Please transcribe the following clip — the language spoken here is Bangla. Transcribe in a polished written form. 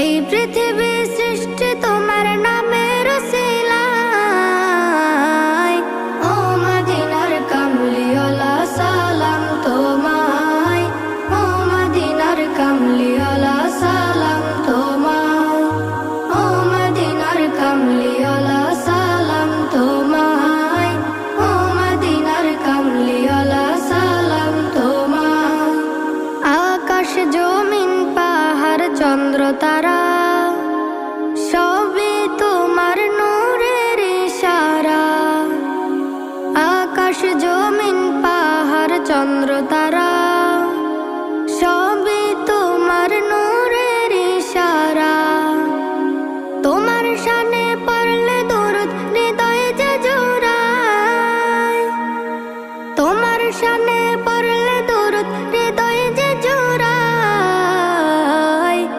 এই পৃথিবী সৃষ্টি তোমার নামের উসিলায়। ও মদিনার কামলিওয়ালা সালাম তোমায়, ও মদিনার কামলিওয়ালা সালাম তোমায়, ও মদিনার কামলিওয়ালা সালাম তোমায়, ও মদিনার কামলিওয়ালা সালাম তোমায়। আকাশ জমিন পাহাড় চন্দ্র তারা